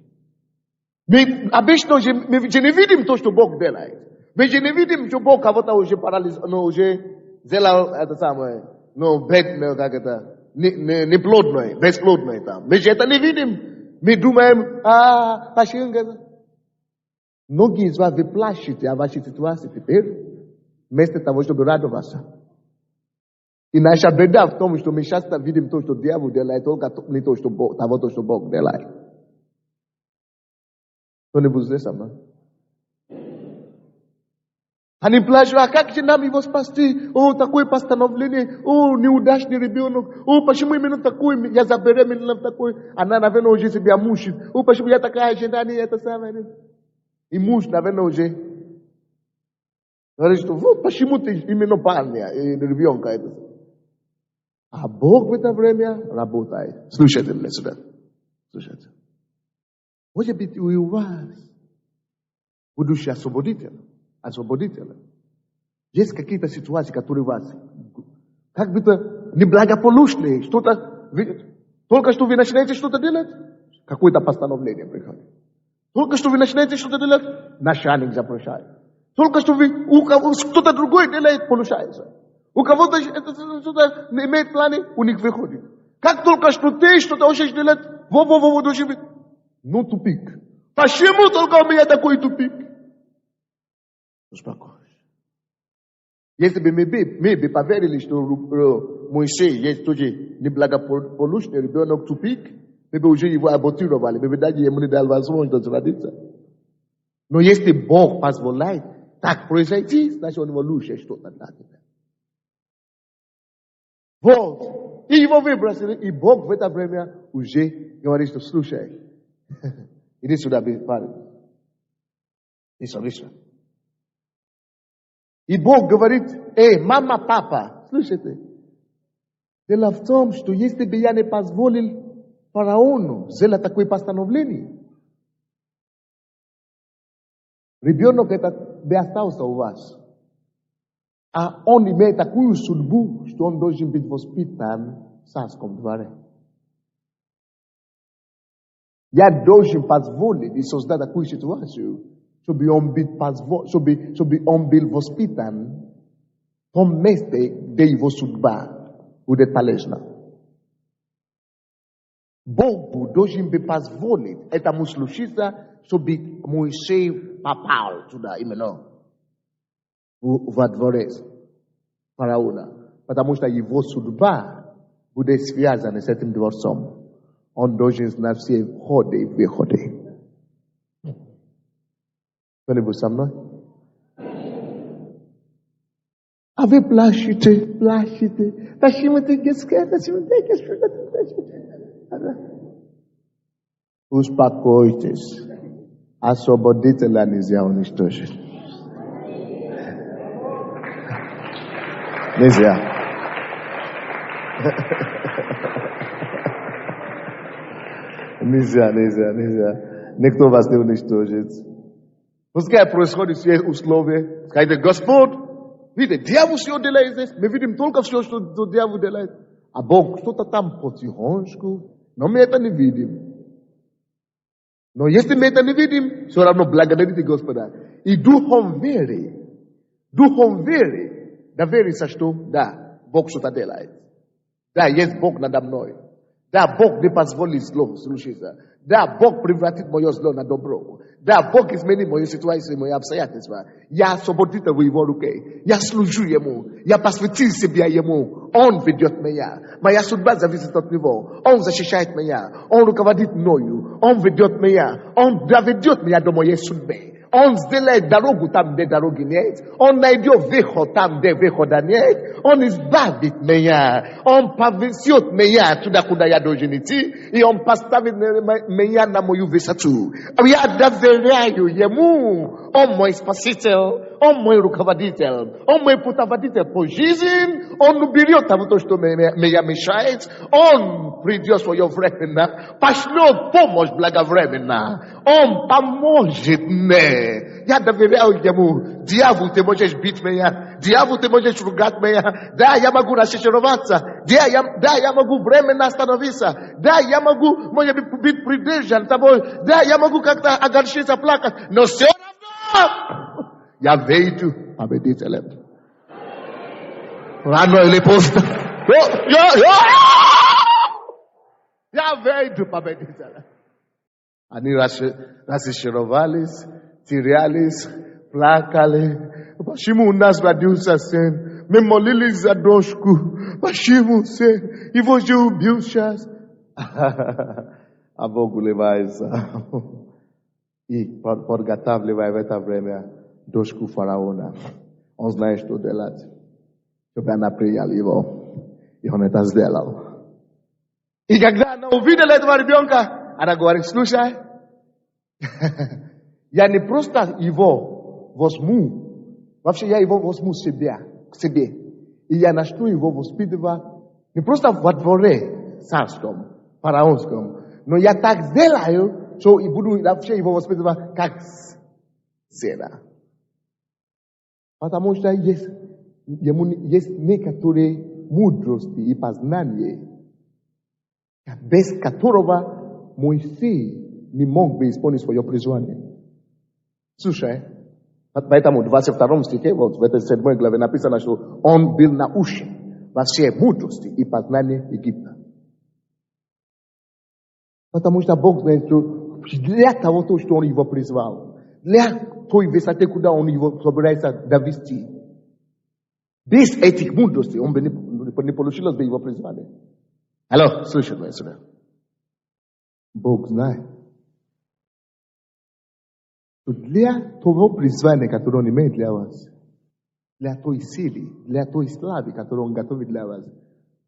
Мы обычно мы не видим то, что Бог делает. Мы не видим, что Бог кого-то уже парализовал, уже сделал это самое, как это, неплодное, бесплодное там. Мы это не видим. Мы думаем, пошли. Многие из вас вы плачете о вашей ситуации теперь, вместо того, чтобы радоваться. И наша беда в том, что мы часто видим то, что дьявол делает, только не то, что Бог делает. Кто-нибудь здесь со мной? Они плачут, а как же нам его спасти? О, такое постановление, о, неудачный ребенок, о, почему именно такой, я забеременела такой, она, наверное, уже себя мучит, о, почему я такая жена, не это самое. И муж, наверное, уже говорит, что вот почему ты именно парня и ребенка это. А Бог в это время работает. Слушайте меня сюда. Слушайте. Может быть, у вас будущий освободитель. Есть какие-то ситуации, которые вас как будто неблагополучные, что-то, только что вы начинаете что-то делать, какое-то постановление приходит. Только что вы начинаете что-то делать, начальник запрещает. Только что кто-то другой делает, получается. У кого-то что-то не имеет планы, у них выходит. Как только что ты что-то хочешь делать, должен быть. Ну, тупик. Почему только у меня такой тупик? Успокойся. Если бы мы бы поверили, что Моисей есть тоже неблагополучный ребенок тупик, мы бы уже его аботировали, мы бы даже ему не дали возможность родиться. Но если Бог позволяет так произойти, значит он его лучше что-то надо. Вот. И его выбросили, и Бог в это время уже говорит, что слушай, иди сюда, парень. И слушай. И Бог говорит, мама, папа, слушайте, дело в том, что если бы я не позволил фараону сделать такое постановление, ребенок этот бы остался у вас. А он имеет такую судьбу, что он должен быть воспитан в царском дворе. Я должен позволить и создать такую ситуацию, чтобы он был воспитан в том месте, где его судьба будет полезна. Богу должен бы позволить этому случиться, чтобы Моисей попал туда именно. Во дворе фараона, потому что его судьба будет связана с этим дворцом. Он должен знать все входы и выходы. Кто-нибудь со мной? А вы плачете. Почему ты успокойтесь. Освободителя нельзя уничтожить. Нельзя. Нельзя. Никто вас не уничтожит. Păi proiescoli sie uslove, kai de Gospod, vide, diavul se odeleze, me vidim tolka se do diavul deleze. A Bog, što tam poci honšku, no meta ne vidim. No jeste meta ne vidim, so ravno blagodariti Gospoda. I duhom vere, da veri sa što, da, Bog što ta deleze. Da, jest Bog nada mной. Da, Bog ne позволи zlo slušiti. Da, Bog privratit moje zlo na dobro. Da, Bog izmeni moje situacije, moje обстоятельства. Я освободитель в его руке. Я служу ему. Я посвятил себя ему. Он ведет меня. Моя судьба зависит от него. Он защищает меня. Он руководит мною. Он ведет меня. Он доведет меня до моей судьбы. Он сделает дорогу там, где дороги нет. Он найдет выход там, где выхода нет. Он избавит меня. Он повезет меня туда, куда я должен идти. И он поставит меня на мою высоту. Я доверяю ему. Он мой спаситель. Он мой руководитель. Он мой путеводитель по жизни. Он уберет того, что меня мешает. Он придет своевременно. Пошлет помощь благовременно. Он поможет мне. Я доверяю ему. Дьявол, ты можешь бить меня. Дьявол, ты можешь ругать меня. Да, я могу разочароваться. Да, я могу временно остановиться. Да, я могу, может быть, придержан тобой. Да, я могу как-то огорчиться, плакать. Но все равно я выйду победителем. Рано или поздно. Я выйду победителем. Они разочаровались, терялись, плакали. Почему у нас родился сын? Мы молились за дочку. Почему сын? Его же убил сейчас. А Бог уливается. И подготавливая в это время дочку фараона. Он знает, что делать. Чтобы она приняла его. И он это сделал. И когда она увидела этого ребенка, она говорит, слушай, я не просто его возьму, вообще я его возьму к себе. И я начну его воспитывать не просто во дворе царском, фараонском, но я так сделаю, что и буду вообще его воспитывать как сына. Потому что есть некоторые мудрости и познания, без которого Моисей не мог бы исполнить свое призвание. Слушай, поэтому в 22 стихе, вот в этой 7 главе написано, что он был научен во всей мудрости и познании Египта. Потому что Бог знает, что для того, что он его призвал, для той высоты, куда он его собирается довести, без этих мудростей он бы не получилось бы его призвание. Алло, слышит меня сюда. Бог знает. Для того призвания, которое он имеет для вас, для той силы, для той славы, которую он готовит для вас,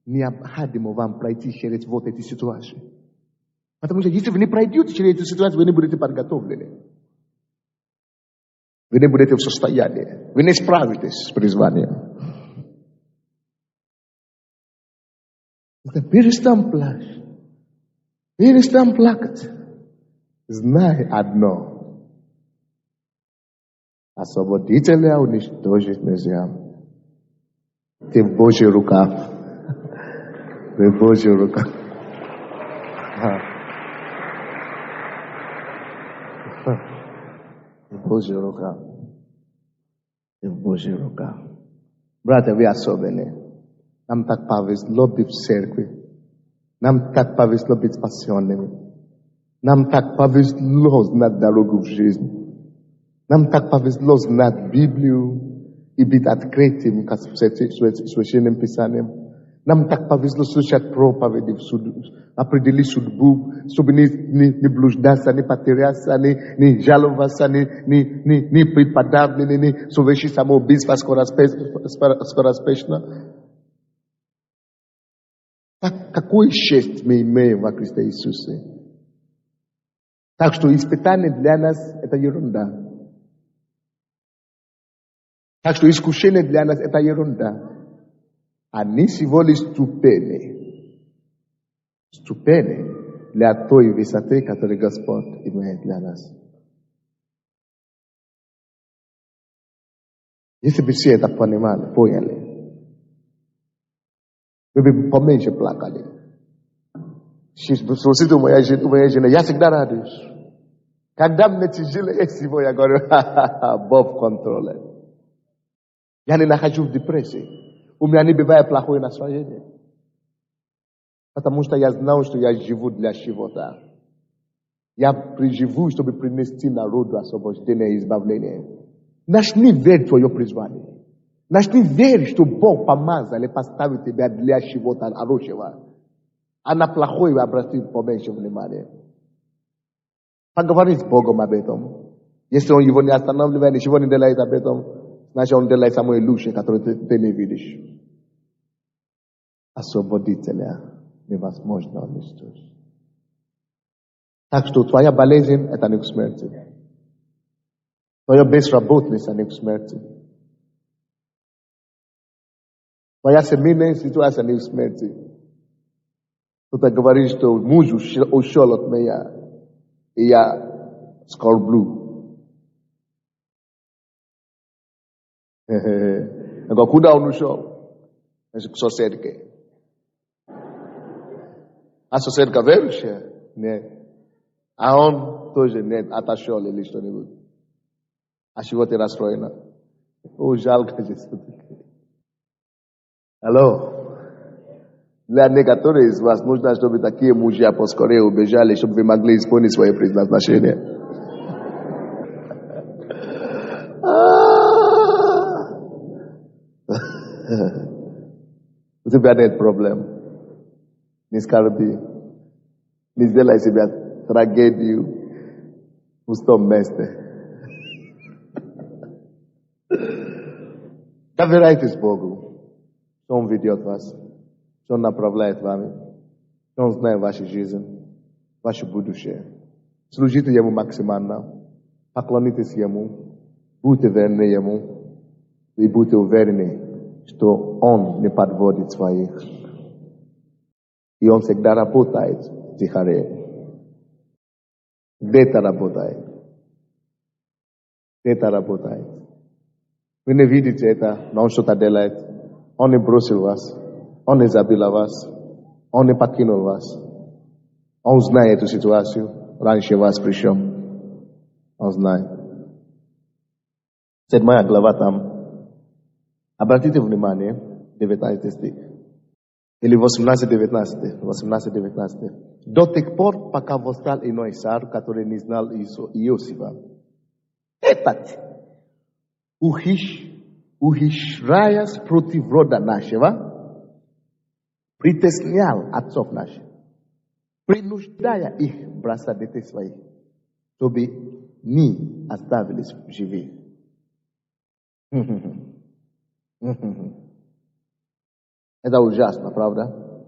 необходимо вам пройти через вот эти ситуации. Потому что если вы не пройдете через эти ситуации, вы не будете подготовлены. Вы не будете в состоянии. Вы не справитесь с призванием. Перестань плакать. Перестань плакать. Знай одно. Освободителя уничтожить нельзя. Ты в Божьих руках. Ты в Божьих руках. В Божьих руках. Ты в Божьих руках. Братья, вы особенные. Нам так повезло быть в церкви. Нам так повезло быть спасенными. Нам так повезло знать дорогу в жизнь. Нам так повезло знать Библию и быть открытым к священным писаниям. Нам так повезло слушать проповеди, определить судьбу, чтобы не блуждаться, не потеряться, не жаловаться, не быть подавлены, не совершить самоубийство скороспешно. Какую честь мы имеем во Христе Иисусе? Так что испытание для нас – это ерунда. Так что искушение для нас – это ерунда. Они всего лишь ступени. Ступени для той высоты, которую Господь имеет для нас. Esse bicho tá para animal, põe ali. Bebe pomente placa ali. Se você tem uma agenda, já se dá Deus. Когда мне тяжело, всего я говорю, Бог контролирует. Я не нахожусь в депрессии. У меня не бывает плохое настроение. Потому что я знаю, что я живу для чего-то. Я живу, чтобы принести народу освобождение и избавление. Начни верить в твое призвание. Начни верить, что Бог помазал и поставил тебя для чего-то хорошего. А на плохое обратить поменьше внимания. Поговори с Богом об этом. Если Он его не останавливает, ничего не делает об этом, значит, Он делает самое лучшее, которое ты не видишь. Освободителя невозможно уничтожить. Так что твоя болезнь – это не к смерти. Твоя безработность – это не к смерти. Твоя семейная ситуация не к смерти. Кто-то говорит, что муж ушел от меня, и я скорблю. Я говорю, куда он ушел? К соседке. А соседка верующая? Нет. А он тоже нет, отошел или что-нибудь. А чего ты расстроена? О, жалко же все-таки. Алло. Для некоторых из вас нужно, чтобы такие мужья поскорее убежали, чтобы вы могли исполнить свои предназначения. У тебя нет проблем. Не скорби. Не сделай себя трагедию в пустом месте. Доверяйтесь Богу, что Он ведет вас, что Он направляет вами, что Он знает вашу жизнь, ваше будущее. Служите Ему максимально, поклонитесь Ему, будьте верны Ему и будьте уверены, что Он не подводит своих. И Он всегда работает тихорее. Где-то работает. Где-то работает. Вы не видите это, но Он что-то делает. Он не бросил вас. Он не забил вас. Он не покинул вас. Он знает эту ситуацию. Раньше вас пришел. Он знает. 7 глава там. Обратите внимание, 19 стих. Или 18-19. До тех пор, пока восстал иной царь, который не знал Иосифа. Этот, ухищряясь против рода нашего, притеснял отцов наших, принуждая их бросать детей своих, чтобы не оставились живых. Это ужасно, правда?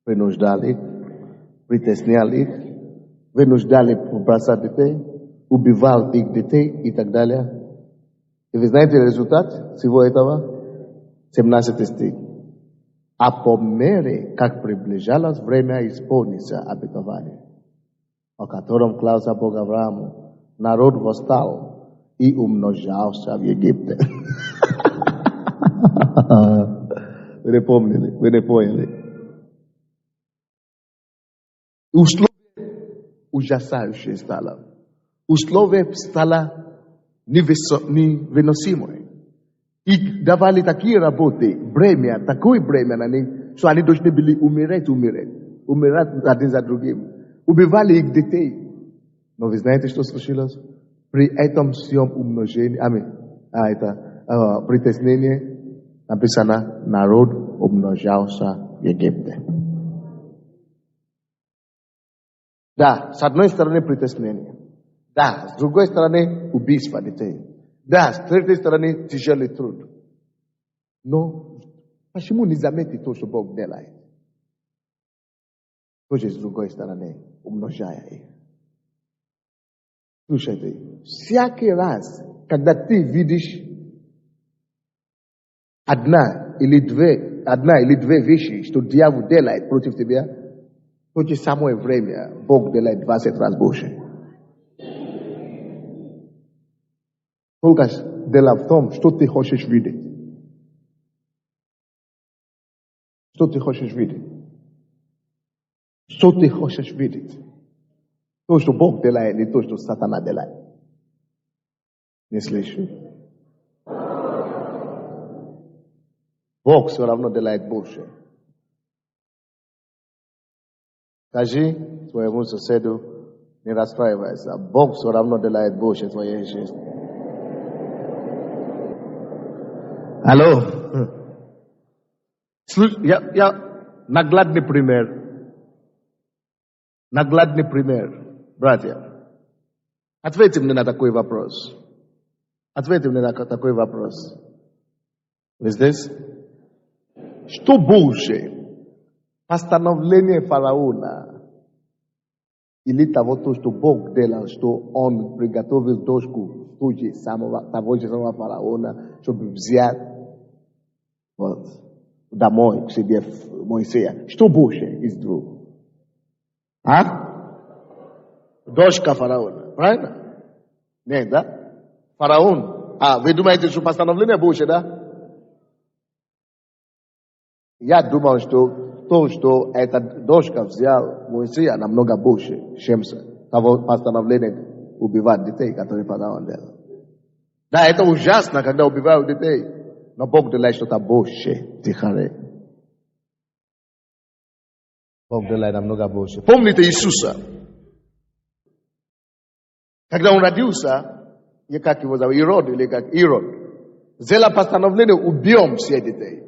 Принуждали их, притесняли их, вынуждали бросать детей, убивал их детей и так далее. И вы знаете результат всего этого? 17 стих. А по мере, как приближалось время исполниться обетования, о котором клялся Бог Аврааму, народ восстал и умножался в Египте. Вы не помнили, вы не поняли. Условие ужасающее стало. Условие стало невыносимое. И давали такие работы, бремя, такое бремя на них, что они должны были умирать один за другим. Убивали их детей. Но вы знаете, что случилось? При этом всем умножении, это притеснение, написано, народ умножался в Египте. Да, с одной стороны притеснение. Да, с другой стороны убийство детей. Да, с третьей стороны тяжелый труд. Но почему не заметить то, что Бог делает? Тоже с другой стороны, умножая их. Слушайте, всякий раз, когда ты видишь одна или две вещи, что дьявол делает против тебя, в то же самое время Бог делает 20 раз больше. Только дела в том, что ты хочешь видеть. Что ты хочешь видеть? Что ты хочешь видеть? То, что Бог делает, не то, что сатана делает. Не слышу? Бог все равно делает больше. Скажи своему соседу, не расстраивайся. Бог все равно делает больше в твоей жизни. Алло? Я наглядный пример. Наглядный пример, братья. Ответьте мне на такой вопрос. Ответьте мне на такой вопрос. Вы здесь? Что больше? Постановление фараона или того, что Бог делал, что он приготовил дочку того же самого фараона, чтобы взять домой к себе Моисея. Что больше из двух? Дочка фараона, правильно? Нет, да? Фараон. Вы думаете, что постановление больше, да? Я думал, что то, что эта дочка взял Моисея, намного больше, чем того постановления убивать детей, которые фараон делал. Да, это ужасно, когда убивают детей. Но Бог делает что-то больше, тихаре. Бог делает намного больше. Помните Иисуса? Когда он родился, как его зовут, Ирод или как Ирод, сделал постановление, убьем всех детей.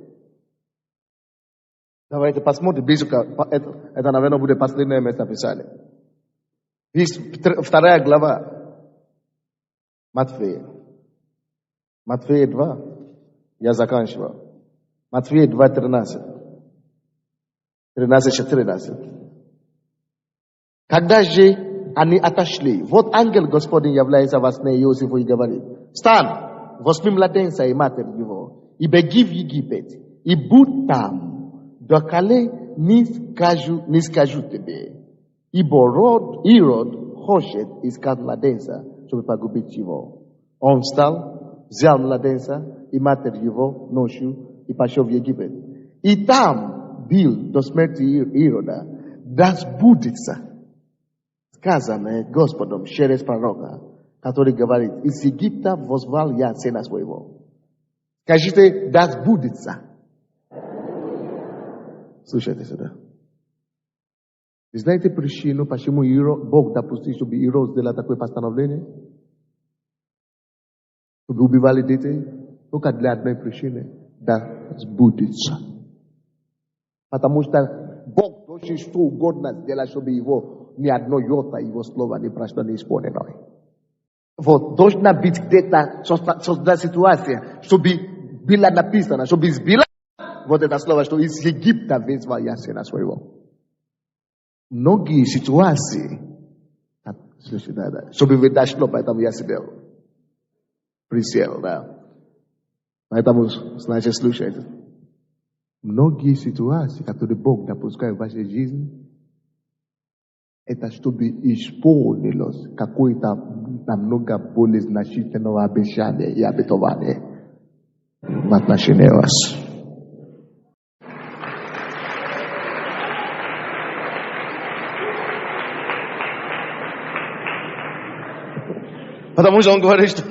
Давайте посмотрим, это, наверное, будет последнее место Писания. Есть 2 глава Матфея. Матфея 2. Я заканчивал. Матфея 2, 13. 13-14. Когда же они отошли, вот ангел Господень является во сне Иосифу и говорит: встань, возьми младенца и матерь его, и беги в Египет, и будь там, доколе не скажу тебе. Ибо Ирод хочет искать младенца, чтобы погубить его. Он встал, взял младенца и матерь его ночью и пошел в Египет. И там бил до смерти Ирода. Да сбудется сказанное Господом через пророка, который говорит: из Египта возвал я сына своего. Скажите: да сбудется. Слушайте сюда. Вы знаете причину, почему Бог допустил, чтобы Ирод сделал такое постановление? Чтобы убивали детей? Только для одной причины. Да сбудется. Потому что Бог хочет что угодно сделать, чтобы его ни одно йота его слова не прошло не исполнено. Вот, должна быть где-то создана ситуация, чтобы было написано, чтобы сбила вот это слово, что из Египта вызвал я сына своего. Многие ситуации, чтобы вы дошло, поэтому я сидел. Присел, да. Поэтому, значит, слушайте. Многие ситуации, которые Бог допускает в вашей жизни, это чтобы исполнилось какое-то намного более значительное обещание и обетование в отношении вас. Потому что он говорит, что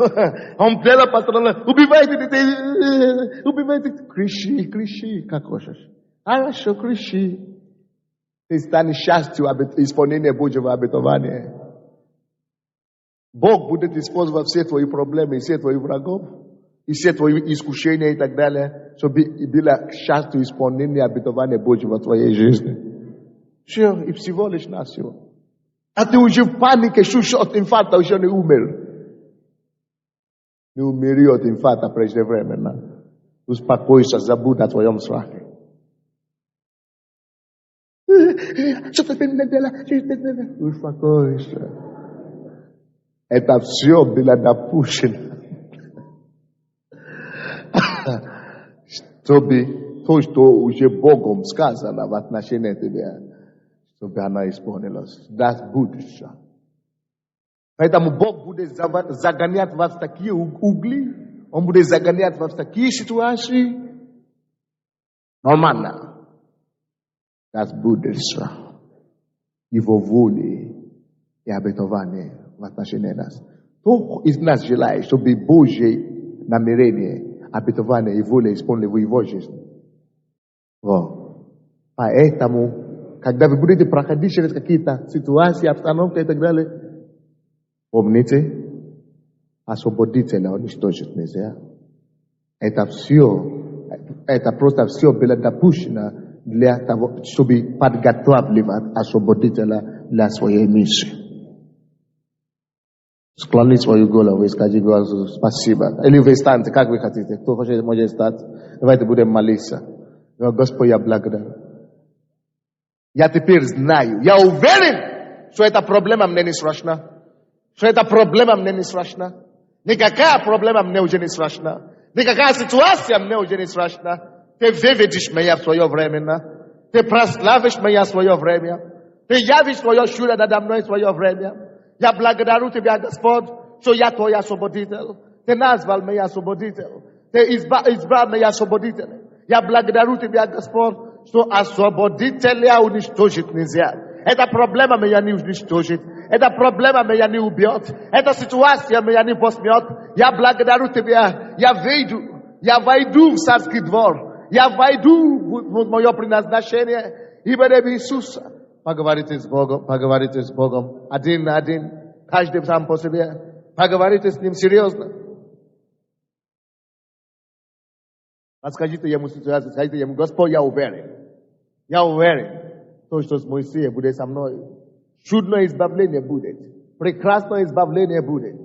он делал постоянно: убивайте детей, убивайте. Кричи, как хочешь. Хорошо, кричи. Ты станешь частью исполнения Божьего обетования. Бог будет использовать все твои проблемы, все твои врагов, и все твои искушения и так далее, чтобы было частью исполнения обетования Божьего в твоей жизни. Все, и всего лишь на все. А ты уже в панике, что от инфаркта еще не умер. Не умери от инфаркта преждевременно. Успокойся, забудь о твоем страхе. Что ты мне делаешь? Успокойся. Это все было допущено. Чтобы то, что уже Богом сказано в отношении тебя, чтобы она исполнилась. Да будущее. Поэтому Бог будет загонять вас в такие угли, On bude zaganiat w takiej sytuacji normalna. Das budystwa i woli habitowane w nas. To jest nas желаешь, чтобы Божье намерение habitowane и воля исполнили в его жизни. Вот. Поэтому, когда вы будете проходить через какие-то ситуации, обстановки и так далее, помните, освободителя уничтожить нельзя. Это просто все было допущено для того, чтобы подготавливать освободителя для своей миссии. Склони свою голову и скажи Господу спасибо. Или вы встаньте, как вы хотите. Кто хочет, может встать. Давайте будем молиться. Господь, я благодарю. Я теперь знаю, я уверен, что эта проблема мне не страшна. Что эта проблема мне не страшна. Никакая проблема мне уже не страшна. Никакая ситуация мне уже не страшна. Ты выведешь меня в свое время. Ты прославишь меня в свое время. Ты явишь свое чудо надо мной в свое время. Я благодарю Тебя, Господь, что я Твой освободитель. Ты назвал меня освободитель. Ты избрал меня освободитель. Я благодарю Тебя, Господь, что освободителя уничтожить нельзя. Эта проблема меня не уничтожит. Эта проблема меня не убьет. Эта ситуация меня не посмеет. Я благодарю Тебя. Я войду в царский двор. Я войду в мое предназначение. Именем Иисуса. Поговорите с Богом. Один на один. Каждый сам по себе. Поговорите с Ним серьезно. Скажите Ему ситуацию. Скажите Ему, Господь, я уверен. Я уверен. То, что с Моисеем будет со мной. Чудное избавление будет. Прекрасное избавление будет.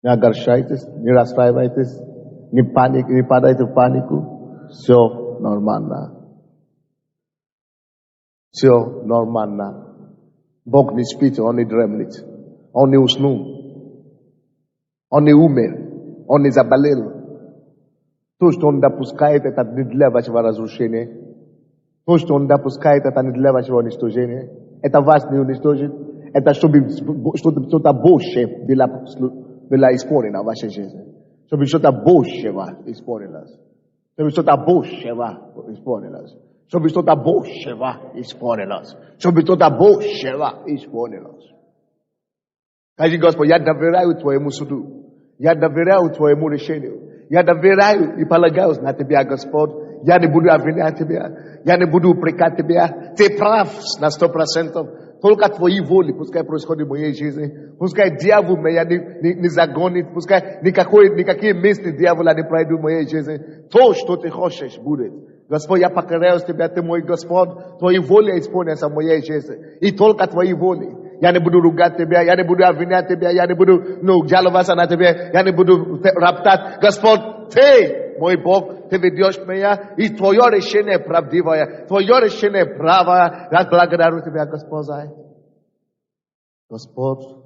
Не огорчайтесь, не расстраивайтесь, не падайте в панику. Все нормально. Все нормально. Бог не спит, Он не дремлет. Он не уснул. Он не умер. Он не заболел. То, что Он допускает, это не для вашего разрушения. То, что Он допускает, это не для вашего уничтожения. Это вас не уничтожит. Это чтобы что-то большее было исполнено в вашей жизни. Чтобы что-то большего исполнилось. Чтобы что-то большего исполнилось. Чтобы что-то большего исполнилось. Чтобы что-то большего исполнилось. Скажи, Господь, я доверяю Твоему суду. Я доверяю Твоему решению. Я доверяю и полагаюсь на Тебя, Господь. Я не буду обвинять Тебя. Я не буду упрекать Тебя. Ты прав на 100%. Только Твои воли пускай происходят в моей жизни. Пускай дьявол меня не загонит. Пускай никакие мысли дьявола не пройдут в моей жизни. То, что Ты хочешь, будет. Господь, я покоряюсь Тебя, Ты мой Господь. Твои воли исполнятся в моей жизни. И только Твои воли. Я не буду ругать Тебя, я не буду обвинять Тебя, я не буду жаловаться на Тебя, я не буду роптать. Господь, Ты, мой Бог, Ты ведешь меня, и Твое решение правдивое, Твое решение правое. Я благодарю Тебя, Господь, за это. Господь,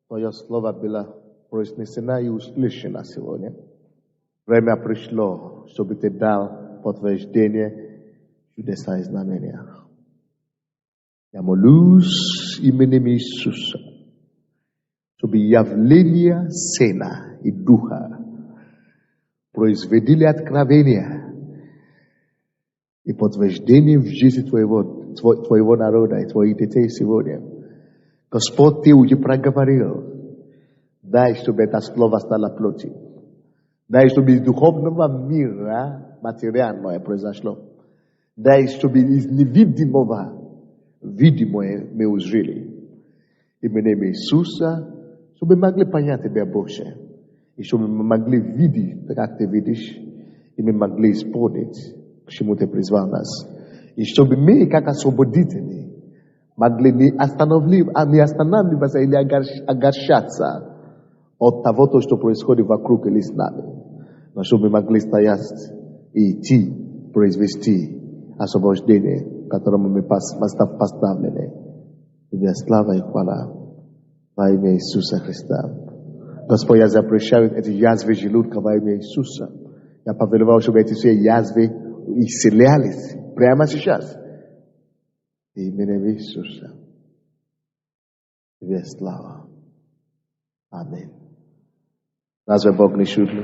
Твое слово было произнесено и услышано сегодня. Время пришло, чтобы Ты дал подтверждение чудеса и знамения. Я молюсь именем Иисуса, чтобы явление Сына и Духа производили откровения и подтверждение в жизни Твоего народа и Твоих детей сегодня. Господь, Ты уже проговорил. Дай, чтобы это слово стало плотью. Дай, чтобы из духовного мира материальное произошло. Дай, чтобы из невидимого видимое мы узрели. Именем Иисуса, чтобы мы могли понять Тебя больше. И чтобы мы могли видеть, как Ты видишь. И мы могли исполнить, к чему Ты призвал нас. И чтобы мы, как освободители, могли не останавливаться или огорчаться от того, что происходит вокруг или с нами. Но чтобы мы могли стоять и идти, произвести освобождение, которому мы поставлены. Тебе слава и хвала во имя Иисуса Христа. Господь, я запрещаю эти язвы желудка во имя Иисуса. Я повелевал, чтобы эти все язвы исцелялись прямо сейчас. Именем Иисуса. Тебе слава. Аминь. Nazve Bog ni šutli.